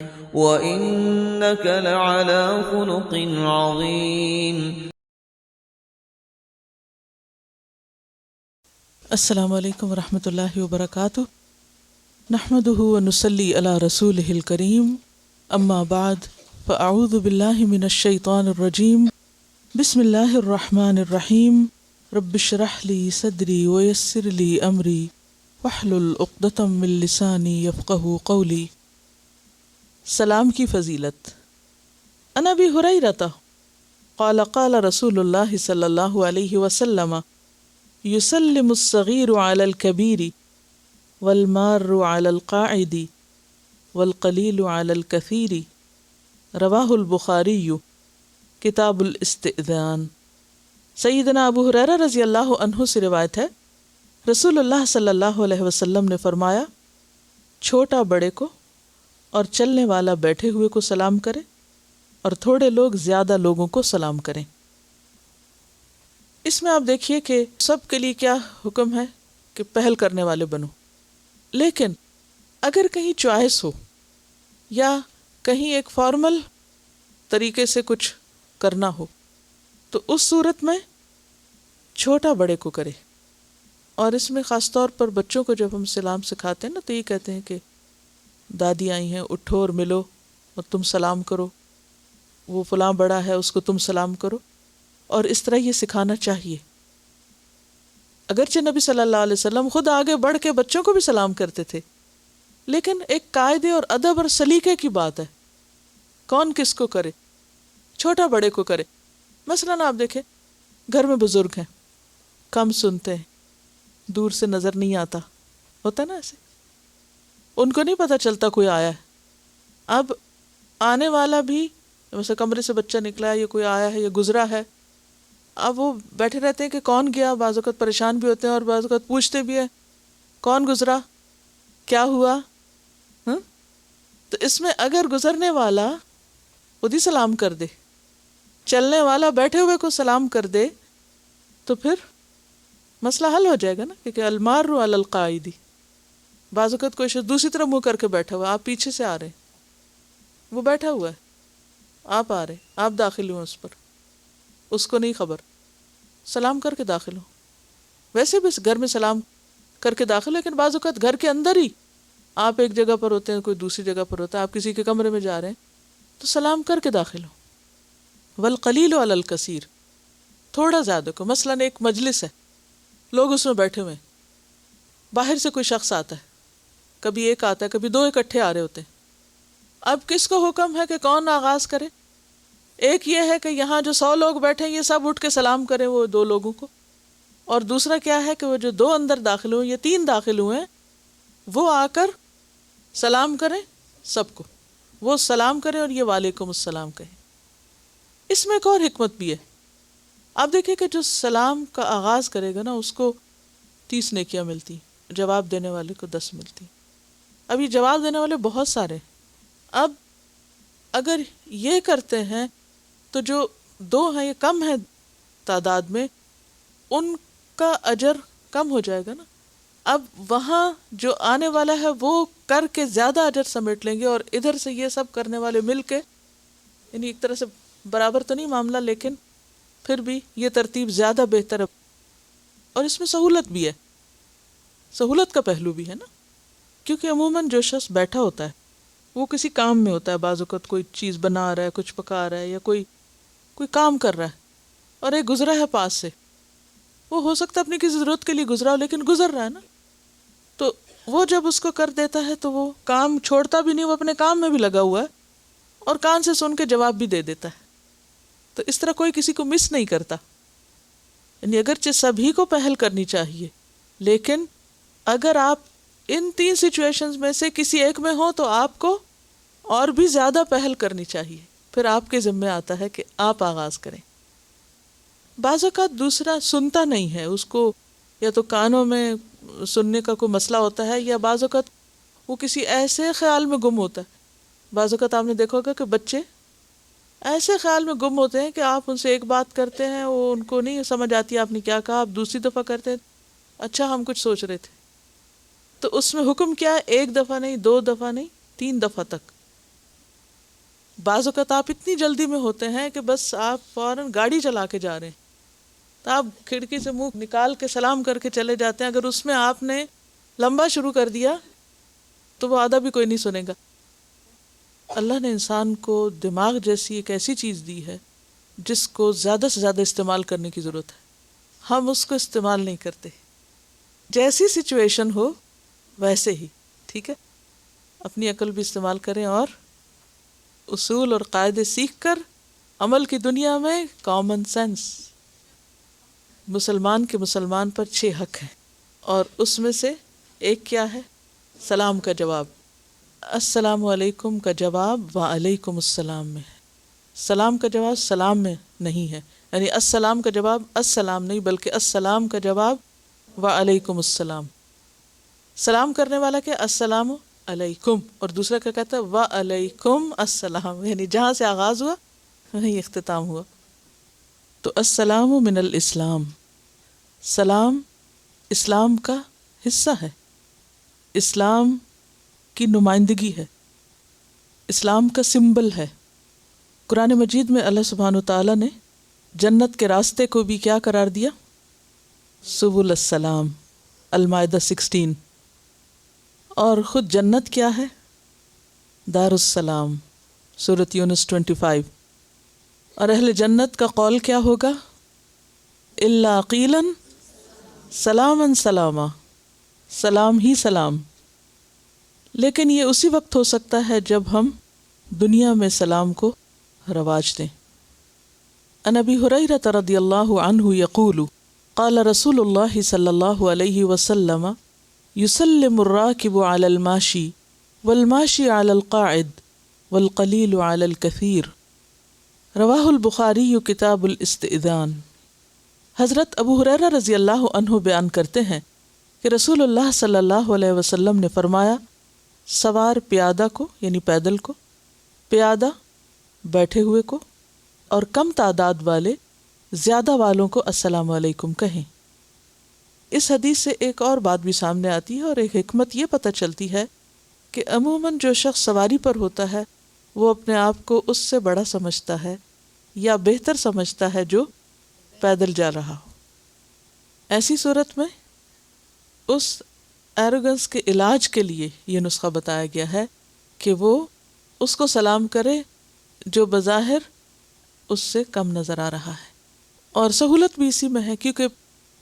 وَإِنَّكَ لَعَلَى خُلُقٍ عَظِيمٍ. السلام علیکم ورحمۃ اللہ وبرکاتہ. نحمدہ ونصلی علی رسولہ الکریم. اما بعد فاعوذ باللہ من الشیطان الرجیم. بسم اللہ الرحمن الرحیم. رب اشرح لی صدری ویسر لی امری واحلل عقدۃ من لسانی یفقہوا قولی. سلام کی فضیلت. عن ابی ہریرہ قال قال رسول اللہ صلی اللہ علیہ وسلم یسلم الصغیر علی الکبیر والمار علی القاعد والقلیل علی الکثیر. رواہ البخاری کتاب الاستئذان. سیدنا ابو ہریرہ رضی اللہ عنہ سے روایت ہے، رسول اللہ صلی اللہ علیہ وسلم نے فرمایا، چھوٹا بڑے کو اور چلنے والا بیٹھے ہوئے کو سلام کرے اور تھوڑے لوگ زیادہ لوگوں کو سلام کریں. اس میں آپ دیکھیے کہ سب کے لیے کیا حکم ہے کہ پہل کرنے والے بنو. لیکن اگر کہیں چوائس ہو یا کہیں ایک فارمل طریقے سے کچھ کرنا ہو تو اس صورت میں چھوٹا بڑے کو کرے. اور اس میں خاص طور پر بچوں کو جب ہم سلام سکھاتے ہیں نا تو یہ کہتے ہیں کہ دادی آئی ہیں، اٹھو اور ملو اور تم سلام کرو، وہ فلاں بڑا ہے اس کو تم سلام کرو. اور اس طرح یہ سکھانا چاہیے. اگرچہ نبی صلی اللہ علیہ وسلم خود آگے بڑھ کے بچوں کو بھی سلام کرتے تھے، لیکن ایک قاعدے اور ادب اور سلیقے کی بات ہے، کون کس کو کرے، چھوٹا بڑے کو کرے. مثلاً آپ دیکھیں گھر میں بزرگ ہیں، کم سنتے ہیں، دور سے نظر نہیں آتا، ہوتا نا ایسے، ان کو نہیں پتہ چلتا کوئی آیا ہے. اب آنے والا بھی مثلا کمرے سے بچہ نکلا ہے یا کوئی آیا ہے یا گزرا ہے، اب وہ بیٹھے رہتے ہیں کہ کون گیا، بعض اوقات پریشان بھی ہوتے ہیں اور بعض اوقات پوچھتے بھی ہیں کون گزرا، کیا ہوا. تو اس میں اگر گزرنے والا خود ہی سلام کر دے، چلنے والا بیٹھے ہوئے کو سلام کر دے تو پھر مسئلہ حل ہو جائے گا نا. کہ المار علی القاعد، بعض اوقات کوئی دوسری طرف منہ کر کے بیٹھا ہوا، آپ پیچھے سے آ رہے ہیں، وہ بیٹھا ہوا ہے، آپ آ رہے ہیں، آپ داخل ہوئے اس پر، اس کو نہیں خبر، سلام کر کے داخل ہو. ویسے بھی گھر میں سلام کر کے داخل ہو، لیکن بعض اوقات گھر کے اندر ہی آپ ایک جگہ پر ہوتے ہیں، کوئی دوسری جگہ پر ہوتا ہے، آپ کسی کے کمرے میں جا رہے ہیں تو سلام کر کے داخل ہو. والقلیل علی الکثیر، تھوڑا زیادہ کو. مثلاً ایک مجلس ہے، لوگ اس میں بیٹھے ہوئے ہیں، باہر سے کوئی شخص آتا ہے، کبھی ایک آتا ہے کبھی دو اکٹھے آ رہے ہوتے ہیں. اب کس کو حکم ہے کہ کون آغاز کرے؟ ایک یہ ہے کہ یہاں جو 100 لوگ بیٹھے ہیں یہ سب اٹھ کے سلام کریں وہ 2 لوگوں کو، اور دوسرا کیا ہے کہ وہ جو 2 اندر داخل ہوئے یا 3 داخل ہوئے ہیں وہ آ کر سلام کریں سب کو، وہ سلام کریں اور یہ وعلیکم السلام کہیں. اس میں ایک اور حکمت بھی ہے. آپ دیکھیں کہ جو سلام کا آغاز کرے گا نا اس کو 30 نیکیاں ملتی، جواب دینے والے کو 10 ملتی. اب یہ جواب دینے والے بہت سارے ہیں. اب اگر یہ کرتے ہیں تو جو 2 ہیں یہ کم ہیں تعداد میں، ان کا اجر کم ہو جائے گا نا. اب وہاں جو آنے والا ہے وہ کر کے زیادہ اجر سمیٹ لیں گے، اور ادھر سے یہ سب کرنے والے مل کے، یعنی ایک طرح سے برابر تو نہیں معاملہ لیکن پھر بھی یہ ترتیب زیادہ بہتر ہے. اور اس میں سہولت بھی ہے، سہولت کا پہلو بھی ہے نا، کیونکہ عموماً جو شخص بیٹھا ہوتا ہے وہ کسی کام میں ہوتا ہے، بعض اوقات کوئی چیز بنا رہا ہے، کچھ پکا رہا ہے، یا کوئی کام کر رہا ہے، اور ایک گزرا ہے پاس سے، وہ ہو سکتا ہے اپنی کسی ضرورت کے لیے گزرا ہو لیکن گزر رہا ہے نا، تو وہ جب اس کو کر دیتا ہے تو وہ کام چھوڑتا بھی نہیں، وہ اپنے کام میں بھی لگا ہوا ہے اور کان سے سن کے جواب بھی دے دیتا ہے. تو اس طرح کوئی کسی کو مس نہیں کرتا. یعنی اگرچہ سبھی کو پہل کرنی چاہیے، لیکن اگر آپ ان 3 سچویشنز میں سے کسی ایک میں ہو تو آپ کو اور بھی زیادہ پہل کرنی چاہیے. پھر آپ کے ذمہ آتا ہے کہ آپ آغاز کریں. بعض اوقات دوسرا سنتا نہیں ہے، اس کو یا تو کانوں میں سننے کا کوئی مسئلہ ہوتا ہے، یا بعض اوقات وہ کسی ایسے خیال میں گم ہوتا ہے. بعض اوقات آپ نے دیکھا ہوگا کہ بچے ایسے خیال میں گم ہوتے ہیں کہ آپ ان سے ایک بات کرتے ہیں، وہ ان کو نہیں سمجھ آتی آپ نے کیا کہا، آپ دوسری دفعہ کرتے ہیں اچھا ہم کچھ سوچ رہے تھے. تو اس میں حکم کیا ہے؟ 1 دفعہ نہیں، 2 دفعہ نہیں، 3 دفعہ تک بعض اوقات آپ اتنی جلدی میں ہوتے ہیں کہ بس آپ فوراً گاڑی چلا کے جا رہے ہیں، تو آپ کھڑکی سے منہ نکال کے سلام کر کے چلے جاتے ہیں. اگر اس میں آپ نے لمبا شروع کر دیا تو وہ آدھا بھی کوئی نہیں سنے گا. اللہ نے انسان کو دماغ جیسی ایک ایسی چیز دی ہے جس کو زیادہ سے زیادہ استعمال کرنے کی ضرورت ہے. ہم اس کو استعمال نہیں کرتے. جیسی سچویشن ہو ویسے ہی، ٹھیک ہے، اپنی عقل بھی استعمال کریں اور اصول اور قاعدے سیکھ کر عمل کی دنیا میں کامن سینس. مسلمان کے مسلمان پر 6 حق ہیں اور اس میں سے ایک کیا ہے؟ سلام کا جواب. السلام علیکم کا جواب وعلیکم السلام میں ہے. سلام کا جواب سلام میں نہیں ہے، یعنی السلام کا جواب السلام نہیں بلکہ السلام کا جواب وعلیکم السلام. سلام کرنے والا کیا؟ السلام علیکم، اور دوسرا کیا کہتا ہے؟ وعلیکم السلام، یعنی جہاں سے آغاز ہوا وہیں اختتام ہوا. تو السلام من الاسلام، سلام اسلام کا حصہ ہے، اسلام کی نمائندگی ہے، اسلام کا سمبل ہے. قرآن مجید میں اللہ سبحانہ وتعالیٰ نے جنت کے راستے کو بھی کیا قرار دیا؟ سبل السلام، المائدہ 16. اور خود جنت کیا ہے؟ دار السلام، سورۃ یونس 25. اور اہل جنت کا قول کیا ہوگا؟ الا قیلا سلاما سلاما، سلام ہی سلام. لیکن یہ اسی وقت ہو سکتا ہے جب ہم دنیا میں سلام کو رواج دیں. عن ابی ہریرہ رضی اللہ عنہ یقول قال رسول اللہ صلی اللہ علیہ وسلم یسلم الراکب علی الماشی والماشی علی القاعد والقلیل علی الکثیر. رواہ البخاری کتاب الاستئذان. حضرت ابو ہریرہ رضی اللہ عنہ بیان کرتے ہیں کہ رسول اللہ صلی اللہ علیہ وسلم نے فرمایا، سوار پیادہ کو یعنی پیدل کو، پیادہ بیٹھے ہوئے کو، اور کم تعداد والے زیادہ والوں کو السلام علیکم کہیں. اس حدیث سے ایک اور بات بھی سامنے آتی ہے اور ایک حکمت یہ پتہ چلتی ہے کہ عموماً جو شخص سواری پر ہوتا ہے وہ اپنے آپ کو اس سے بڑا سمجھتا ہے یا بہتر سمجھتا ہے جو پیدل جا رہا ہو. ایسی صورت میں اس ایروگنس کے علاج کے لیے یہ نسخہ بتایا گیا ہے کہ وہ اس کو سلام کرے جو بظاہر اس سے کم نظر آ رہا ہے. اور سہولت بھی اسی میں ہے کیونکہ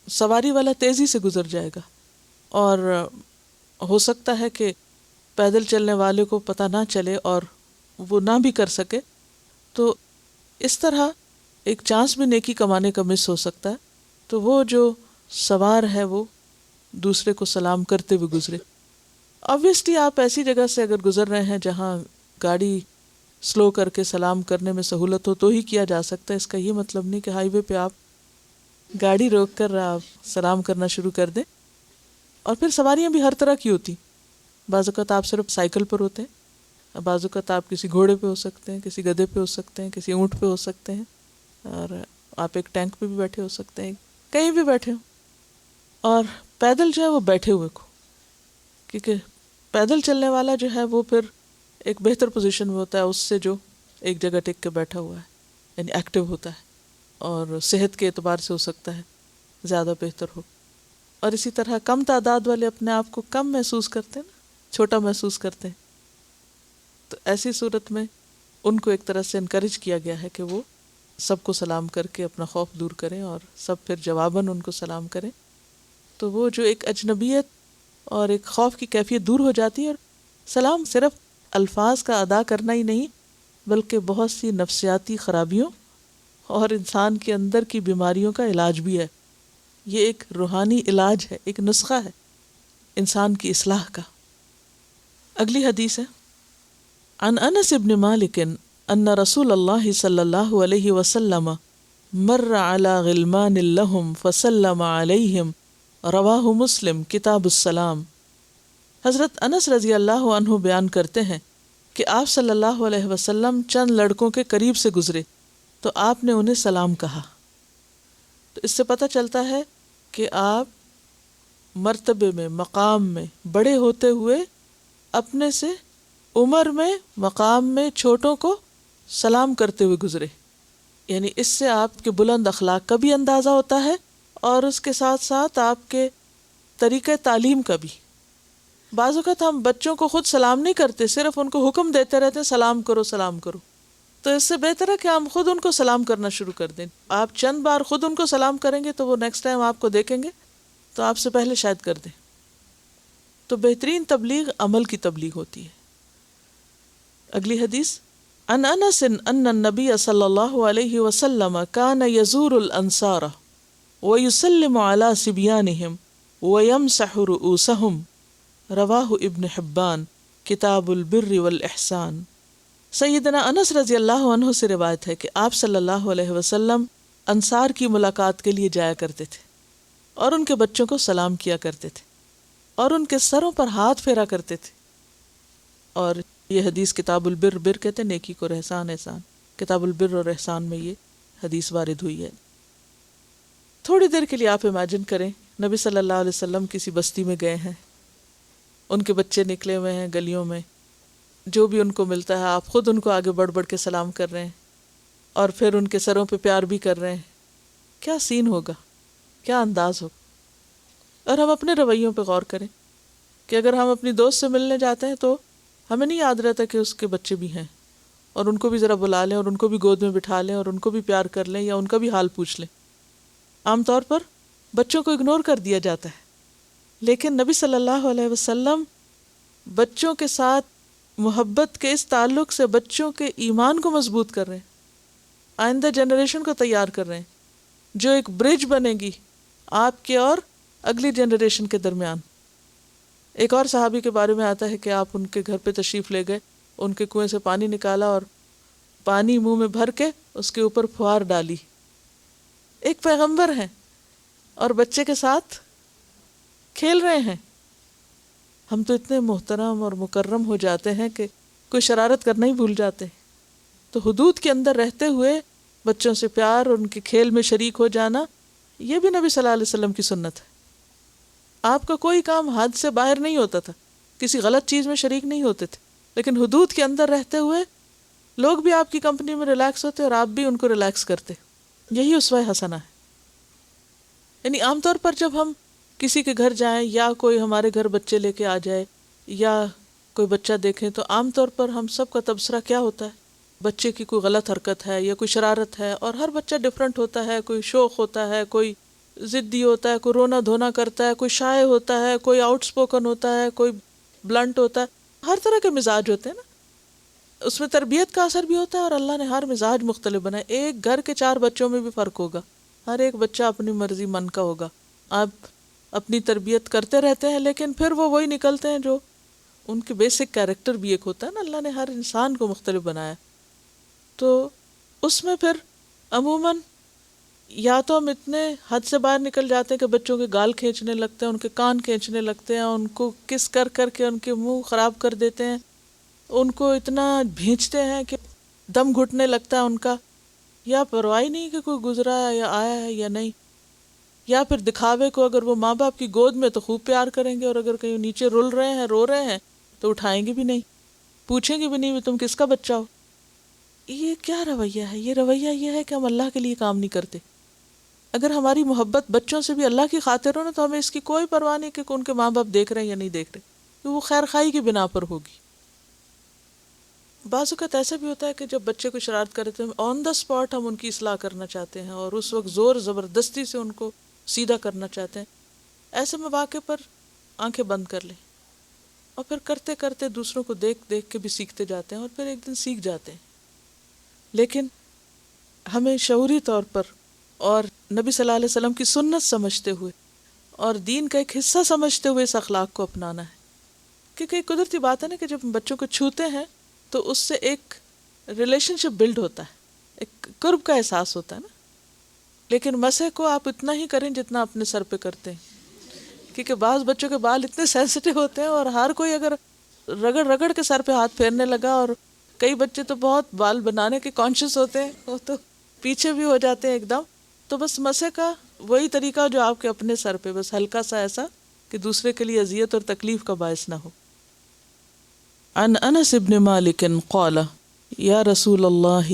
سواری والا تیزی سے گزر جائے گا اور ہو سکتا ہے کہ پیدل چلنے والے کو پتہ نہ چلے اور وہ نہ بھی کر سکے، تو اس طرح ایک چانس بھی نیکی کمانے کا مس ہو سکتا ہے. تو وہ جو سوار ہے وہ دوسرے کو سلام کرتے ہوئے گزرے. obviously آپ ایسی جگہ سے اگر گزر رہے ہیں جہاں گاڑی سلو کر کے سلام کرنے میں سہولت ہو تو ہی کیا جا سکتا ہے. اس کا یہ مطلب نہیں کہ ہائی وے پہ آپ گاڑی روک کر آپ سلام کرنا شروع کر دیں. اور پھر سواریاں بھی ہر طرح کی ہوتی، بعض اوقات آپ صرف سائیکل پر ہوتے ہیں، بعض اوقات آپ کسی گھوڑے پہ ہو سکتے ہیں، کسی گدھے پہ ہو سکتے ہیں، کسی اونٹ پہ ہو سکتے ہیں، اور آپ ایک ٹینک پہ بھی بیٹھے ہو سکتے ہیں، کہیں بھی بیٹھے ہوں. اور پیدل جو ہے وہ بیٹھے ہوئے کو، کیونکہ پیدل چلنے والا جو ہے وہ پھر ایک بہتر پوزیشن میں ہوتا ہے اس سے جو ایک جگہ ٹک کے بیٹھا ہوا ہے، یعنی ایکٹیو ہوتا ہے اور صحت کے اعتبار سے ہو سکتا ہے زیادہ بہتر ہو. اور اسی طرح کم تعداد والے اپنے آپ کو کم محسوس کرتے ہیں نا، چھوٹا محسوس کرتے ہیں. تو ایسی صورت میں ان کو ایک طرح سے انکریج کیا گیا ہے کہ وہ سب کو سلام کر کے اپنا خوف دور کریں اور سب پھر جواباً ان کو سلام کریں. تو وہ جو ایک اجنبیت اور ایک خوف کی کیفیت دور ہو جاتی ہے. اور سلام صرف الفاظ کا ادا کرنا ہی نہیں بلکہ بہت سی نفسیاتی خرابیوں اور انسان کے اندر کی بیماریوں کا علاج بھی ہے. یہ ایک روحانی علاج ہے، ایک نسخہ ہے انسان کی اصلاح کا. اگلی حدیث ہے عن انس بن مالک ان رسول اللہ صلی اللہ علیہ وسلم مر علی غلمان لهم فسلم علیہم. رواہ مسلم کتاب السلام. حضرت انس رضی اللہ عنہ بیان کرتے ہیں کہ آپ صلی اللہ علیہ وسلم چند لڑکوں کے قریب سے گزرے تو آپ نے انہیں سلام کہا. تو اس سے پتہ چلتا ہے کہ آپ مرتبے میں، مقام میں بڑے ہوتے ہوئے اپنے سے عمر میں، مقام میں چھوٹوں کو سلام کرتے ہوئے گزرے. یعنی اس سے آپ کے بلند اخلاق کا بھی اندازہ ہوتا ہے اور اس کے ساتھ ساتھ آپ کے طریقہ تعلیم کا بھی. بعض اوقات ہم بچوں کو خود سلام نہیں کرتے، صرف ان کو حکم دیتے رہتے ہیں سلام کرو سلام کرو. تو اس سے بہتر ہے کہ ہم خود ان کو سلام کرنا شروع کر دیں. آپ چند بار خود ان کو سلام کریں گے تو وہ نیکسٹ ٹائم آپ کو دیکھیں گے تو آپ سے پہلے شاید کر دیں. تو بہترین تبلیغ عمل کی تبلیغ ہوتی ہے. اگلی حدیث عن انس ان النبی صلی اللہ علیہ وسلم کان یزور الانصار ویسلم علی صبیانہم ویمسح رؤوسہم. رواہ ابن حبان کتاب البر والاحسان. سیدنا انس رضی اللہ عنہ سے روایت ہے کہ آپ صلی اللہ علیہ وسلم انصار کی ملاقات کے لیے جایا کرتے تھے اور ان کے بچوں کو سلام کیا کرتے تھے اور ان کے سروں پر ہاتھ پھیرا کرتے تھے. اور یہ حدیث کتاب البر، بر کہتے ہیں نیکی کو، احسان احسان، کتاب البر اور احسان میں یہ حدیث وارد ہوئی ہے. تھوڑی دیر کے لیے آپ امیجن کریں نبی صلی اللہ علیہ وسلم کسی بستی میں گئے ہیں، ان کے بچے نکلے ہوئے ہیں گلیوں میں، جو بھی ان کو ملتا ہے آپ خود ان کو آگے بڑھ بڑھ کے سلام کر رہے ہیں اور پھر ان کے سروں پہ پیار بھی کر رہے ہیں. کیا سین ہوگا، کیا انداز ہوگا. اور ہم اپنے رویوں پہ غور کریں کہ اگر ہم اپنی دوست سے ملنے جاتے ہیں تو ہمیں نہیں یاد رہتا کہ اس کے بچے بھی ہیں، اور ان کو بھی ذرا بلا لیں اور ان کو بھی گود میں بٹھا لیں اور ان کو بھی پیار کر لیں یا ان کا بھی حال پوچھ لیں. عام طور پر بچوں کو اگنور کر دیا جاتا ہے، لیکن نبی صلی اللہ علیہ وسلم بچوں کے ساتھ محبت کے اس تعلق سے بچوں کے ایمان کو مضبوط کر رہے ہیں، آئندہ جنریشن کو تیار کر رہے ہیں جو ایک برج بنے گی آپ کے اور اگلی جنریشن کے درمیان. ایک اور صحابی کے بارے میں آتا ہے کہ آپ ان کے گھر پہ تشریف لے گئے، ان کے کنویں سے پانی نکالا اور پانی منہ میں بھر کے اس کے اوپر پھوار ڈالی. ایک پیغمبر ہیں اور بچے کے ساتھ کھیل رہے ہیں. ہم تو اتنے محترم اور مکرم ہو جاتے ہیں کہ کوئی شرارت کرنا ہی بھول جاتے ہیں. تو حدود کے اندر رہتے ہوئے بچوں سے پیار اور ان کے کھیل میں شریک ہو جانا، یہ بھی نبی صلی اللہ علیہ وسلم کی سنت ہے. آپ کا کوئی کام حد سے باہر نہیں ہوتا تھا، کسی غلط چیز میں شریک نہیں ہوتے تھے، لیکن حدود کے اندر رہتے ہوئے لوگ بھی آپ کی کمپنی میں ریلیکس ہوتے اور آپ بھی ان کو ریلیکس کرتے. یہی اسوہ حسنہ ہے. یعنی عام طور پر جب ہم کسی کے گھر جائیں یا کوئی ہمارے گھر بچے لے کے آ جائے یا کوئی بچہ دیکھیں تو عام طور پر ہم سب کا تبصرہ کیا ہوتا ہے؟ بچے کی کوئی غلط حرکت ہے یا کوئی شرارت ہے. اور ہر بچہ ڈفرینٹ ہوتا ہے، کوئی شوق ہوتا ہے، کوئی ضدی ہوتا ہے، کوئی رونا دھونا کرتا ہے، کوئی شائع ہوتا ہے، کوئی آؤٹ سپوکن ہوتا ہے، کوئی بلنٹ ہوتا ہے. ہر طرح کے مزاج ہوتے ہیں نا. اس میں تربیت کا اثر بھی ہوتا ہے اور اللہ نے ہر مزاج مختلف بنائے. ایک گھر کے 4 بچوں میں بھی فرق ہوگا، ہر ایک بچہ اپنی مرضی من کا ہوگا. آپ اپنی تربیت کرتے رہتے ہیں لیکن پھر وہ وہی نکلتے ہیں جو ان کے بیسک کیریکٹر بھی ایک ہوتا ہے نا. اللہ نے ہر انسان کو مختلف بنایا. تو اس میں پھر عموماً یا تو ہم اتنے حد سے باہر نکل جاتے ہیں کہ بچوں کے گال کھینچنے لگتے ہیں، ان کے کان کھینچنے لگتے ہیں، ان کو کس کر کر کے ان کے منہ خراب کر دیتے ہیں، ان کو اتنا بھینچتے ہیں کہ دم گھٹنے لگتا ہے ان کا، یا پرواہ نہیں کہ کوئی گزرا ہے یا آیا ہے یا نہیں. یا پھر دکھاوے کو اگر وہ ماں باپ کی گود میں تو خوب پیار کریں گے اور اگر کہیں نیچے رول رہے ہیں، رو رہے ہیں تو اٹھائیں گے بھی نہیں، پوچھیں گے بھی نہیں تم کس کا بچہ ہو. یہ کیا رویہ ہے؟ یہ رویہ یہ ہے کہ ہم اللہ کے لیے کام نہیں کرتے. اگر ہماری محبت بچوں سے بھی اللہ کی خاطر ہو نا تو ہمیں اس کی کوئی پرواہ نہیں کہ ان کے ماں باپ دیکھ رہے ہیں یا نہیں دیکھ رہے، کہ وہ خیر خواہی کی بنا پر ہوگی. بعض اوقات ایسا بھی ہوتا ہے کہ جب بچے کو شرارت کرتے ہیں آن دا اسپاٹ ہم ان کی اصلاح کرنا چاہتے ہیں اور اس وقت زور زبردستی سے ان کو سیدھا کرنا چاہتے ہیں. ایسے مواقع پر آنکھیں بند کر لیں اور پھر کرتے کرتے دوسروں کو دیکھ دیکھ کے بھی سیکھتے جاتے ہیں اور پھر ایک دن سیکھ جاتے ہیں. لیکن ہمیں شعوری طور پر اور نبی صلی اللہ علیہ وسلم کی سنت سمجھتے ہوئے اور دین کا ایک حصہ سمجھتے ہوئے اس اخلاق کو اپنانا ہے. کیونکہ ایک قدرتی بات ہے نا کہ جب ہم بچوں کو چھوتے ہیں تو اس سے ایک ریلیشن شپ بلڈ ہوتا ہے، ایک قرب کا احساس ہوتا ہے نا. لیکن مسح کو آپ اتنا ہی کریں جتنا اپنے سر پہ کرتے ہیں، کیونکہ بعض بچوں کے بال اتنے سینسٹیو ہوتے ہیں اور ہر کوئی اگر رگڑ رگڑ کے سر پہ ہاتھ پھیرنے لگا، اور کئی بچے تو بہت بال بنانے کے کانشیس ہوتے ہیں، وہ تو پیچھے بھی ہو جاتے ہیں ایک دم. تو بس مسح کا وہی طریقہ جو آپ کے اپنے سر پہ، بس ہلکا سا ایسا کہ دوسرے کے لیے اذیت اور تکلیف کا باعث نہ ہو. عن انس بن مالک قال یا رسول اللہ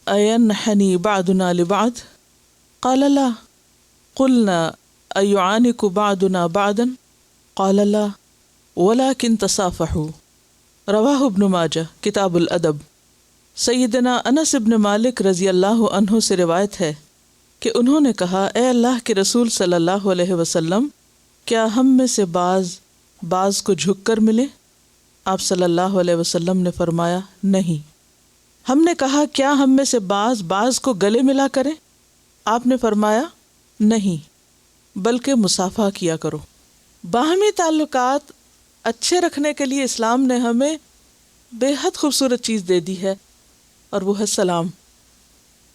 اینحنی بعدنا لبعد قال لا قلنا ایعانک بعدنا بعدا قال لا ولكن تصافحوا رواہ ابن ماجہ کتاب الادب۔ سیدنا انس ابن مالک رضی اللہ عنہ سے روایت ہے کہ انہوں نے کہا، اے اللہ کے رسول صلی اللہ علیہ وسلم، کیا ہم میں سے بعض کو جھک کر ملے؟ آپ صلی اللہ علیہ وسلم نے فرمایا، نہیں۔ ہم نے کہا، کیا ہم میں سے بعض کو گلے ملا کریں؟ آپ نے فرمایا، نہیں، بلکہ مصافحہ کیا کرو۔ باہمی تعلقات اچھے رکھنے کے لیے اسلام نے ہمیں بے حد خوبصورت چیز دے دی ہے، اور وہ ہے سلام۔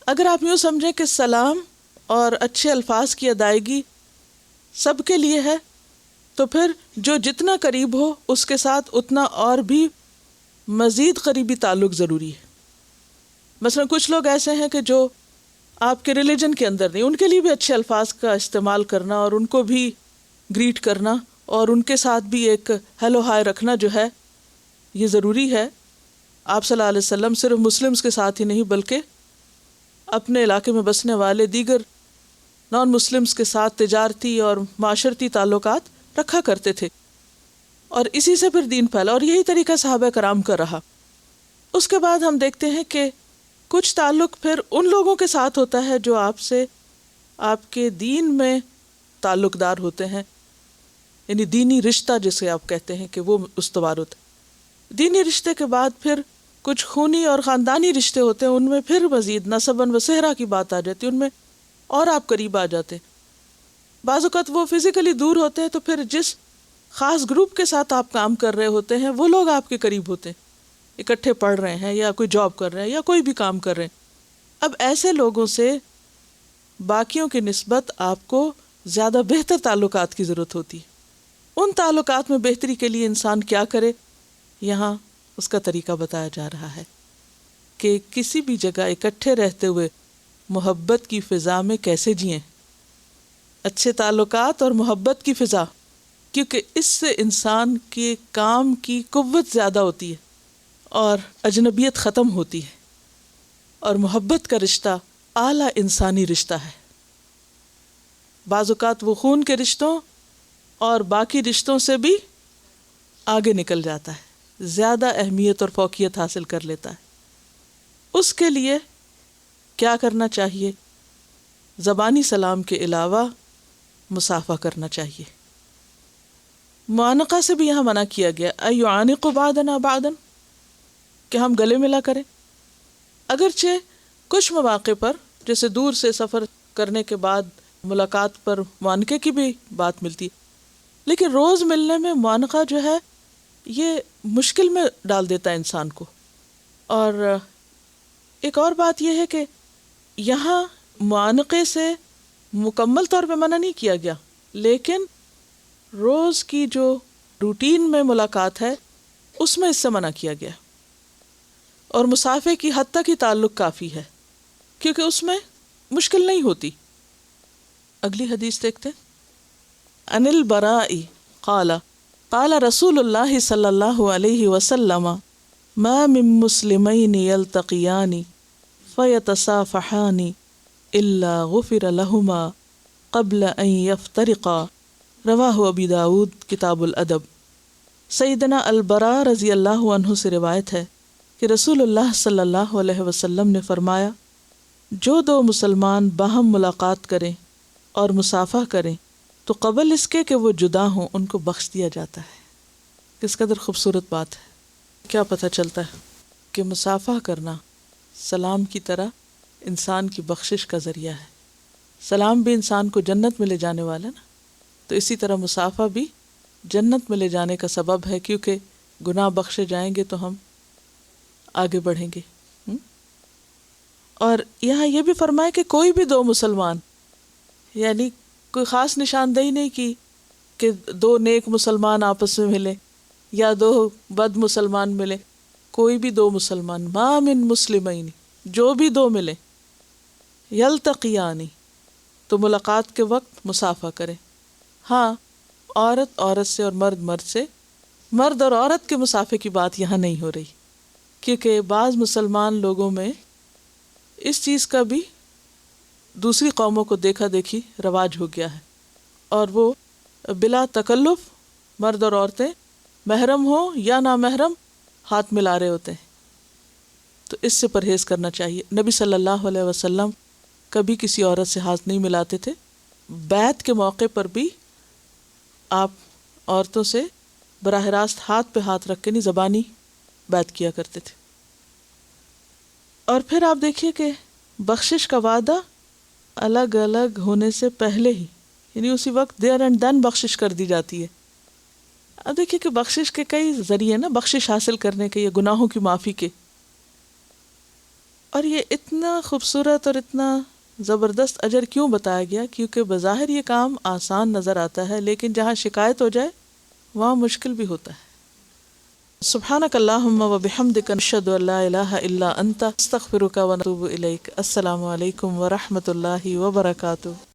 اگر آپ یوں سمجھیں کہ سلام اور اچھے الفاظ کی ادائیگی سب کے لیے ہے، تو پھر جو جتنا قریب ہو اس کے ساتھ اتنا اور بھی مزید قریبی تعلق ضروری ہے۔ مثلا کچھ لوگ ایسے ہیں کہ جو آپ کے ریلیجن کے اندر نہیں، ان کے لیے بھی اچھے الفاظ کا استعمال کرنا اور ان کو بھی گریٹ کرنا اور ان کے ساتھ بھی ایک ہیلو ہائے رکھنا جو ہے یہ ضروری ہے۔ آپ صلی اللہ علیہ وسلم صرف مسلمز کے ساتھ ہی نہیں بلکہ اپنے علاقے میں بسنے والے دیگر نان مسلمز کے ساتھ تجارتی اور معاشرتی تعلقات رکھا کرتے تھے، اور اسی سے پھر دین پھیلا، اور یہی طریقہ صحابہ کرام کا رہا۔ اس کے بعد ہم دیکھتے ہیں کہ کچھ تعلق پھر ان لوگوں کے ساتھ ہوتا ہے جو آپ سے آپ کے دین میں تعلق دار ہوتے ہیں، یعنی دینی رشتہ جسے آپ کہتے ہیں کہ وہ استوار ہوتا ہے۔ دینی رشتے کے بعد پھر کچھ خونی اور خاندانی رشتے ہوتے ہیں، ان میں پھر مزید نسباً و صہرا کی بات آ جاتی ہے، ان میں اور آپ قریب آ جاتے ہیں۔ بعض اوقات وہ فزیکلی دور ہوتے ہیں تو پھر جس خاص گروپ کے ساتھ آپ کام کر رہے ہوتے ہیں وہ لوگ آپ کے قریب ہوتے ہیں، اکٹھے پڑھ رہے ہیں یا کوئی جاب کر رہے ہیں یا کوئی بھی کام کر رہے ہیں۔ اب ایسے لوگوں سے باقیوں کی نسبت آپ کو زیادہ بہتر تعلقات کی ضرورت ہوتی ہے۔ ان تعلقات میں بہتری کے لیے انسان کیا کرے، یہاں اس کا طریقہ بتایا جا رہا ہے کہ کسی بھی جگہ اکٹھے رہتے ہوئے محبت کی فضا میں کیسے جئیں۔ اچھے تعلقات اور محبت کی فضا، کیونکہ اس سے انسان کے کام کی قوت زیادہ ہوتی ہے اور اجنبیت ختم ہوتی ہے، اور محبت کا رشتہ اعلیٰ انسانی رشتہ ہے۔ بعض اوقات وہ خون کے رشتوں اور باقی رشتوں سے بھی آگے نکل جاتا ہے، زیادہ اہمیت اور فوقیت حاصل کر لیتا ہے۔ اس کے لیے کیا کرنا چاہیے؟ زبانی سلام کے علاوہ مصافحہ کرنا چاہیے۔ معانقہ سے بھی یہاں منع کیا گیا، ایعانق بعدنا بعدا، کہ ہم گلے ملا کریں۔ اگرچہ کچھ مواقع پر جیسے دور سے سفر کرنے کے بعد ملاقات پر معانقے کی بھی بات ملتی، لیکن روز ملنے میں معانقہ جو ہے یہ مشکل میں ڈال دیتا ہے انسان کو۔ اور ایک اور بات یہ ہے کہ یہاں معانقے سے مکمل طور پہ منع نہیں کیا گیا، لیکن روز کی جو روٹین میں ملاقات ہے اس میں اس سے منع کیا گیا، اور مسافے کی حد تک ہی تعلق کافی ہے کیونکہ اس میں مشکل نہیں ہوتی۔ اگلی حدیث دیکھتے ہیں۔ عن البراء قال قال رسول اللہ صلی اللہ علیہ وسلم ما من مسلمین یلتقیان فیتصافحان الا غفر لهما قبل ان یفترقا، رواہ ابی داود کتاب الادب۔ سیدنا البراء رضی اللہ عنہ سے روایت ہے کہ رسول اللہ صلی اللہ علیہ وسلم نے فرمایا، جو دو مسلمان باہم ملاقات کریں اور مصافحہ کریں تو قبل اس کے کہ وہ جدا ہوں ان کو بخش دیا جاتا ہے۔ کس قدر خوبصورت بات ہے۔ کیا پتہ چلتا ہے کہ مصافحہ کرنا سلام کی طرح انسان کی بخشش کا ذریعہ ہے۔ سلام بھی انسان کو جنت میں لے جانے والا نا، تو اسی طرح مصافحہ بھی جنت میں لے جانے کا سبب ہے، کیونکہ گناہ بخشے جائیں گے تو ہم آگے بڑھیں گے۔ اور یہاں یہ بھی فرمایا کہ کوئی بھی دو مسلمان، یعنی کوئی خاص نشاندہی نہیں کی کہ دو نیک مسلمان آپس میں ملے یا دو بد مسلمان ملے، کوئی بھی دو مسلمان، ما من مسلمین، جو بھی دو ملے، یلتقیانی، تو ملاقات کے وقت مصافحہ کرے۔ ہاں، عورت عورت سے اور مرد مرد سے، مرد اور عورت کے مصافحے کی بات یہاں نہیں ہو رہی، کیونکہ بعض مسلمان لوگوں میں اس چیز کا بھی دوسری قوموں کو دیکھا دیکھی رواج ہو گیا ہے، اور وہ بلا تکلف مرد اور عورتیں محرم ہو یا نامحرم ہاتھ ملا رہے ہوتے ہیں. تو اس سے پرہیز کرنا چاہیے. نبی صلی اللہ علیہ وسلم کبھی کسی عورت سے ہاتھ نہیں ملاتے تھے. بیعت کے موقع پر بھی آپ عورتوں سے براہ راست ہاتھ پہ ہاتھ رکھ کے نہیں، زبانی بیعت کیا کرتے تھے. اور پھر آپ دیکھیے کہ بخشش کا وعدہ الگ الگ ہونے سے پہلے ہی، یعنی اسی وقت دیر اینڈ دین بخشش کر دی جاتی ہے. اب دیکھیے کہ بخشش کے کئی ذریعے نا بخشش حاصل کرنے کے، یا گناہوں کی معافی کے. اور یہ اتنا خوبصورت اور اتنا زبردست اجر کیوں بتایا گیا؟ کیونکہ بظاہر یہ کام آسان نظر آتا ہے، لیکن جہاں شکایت ہو جائے وہاں مشکل بھی ہوتا ہے. سبحانک اللہم و بحمدک نشہد ان لا الہ الا انت استغفرک و نتوب الیک. السلام علیکم و رحمۃ اللہ وبرکاتہ.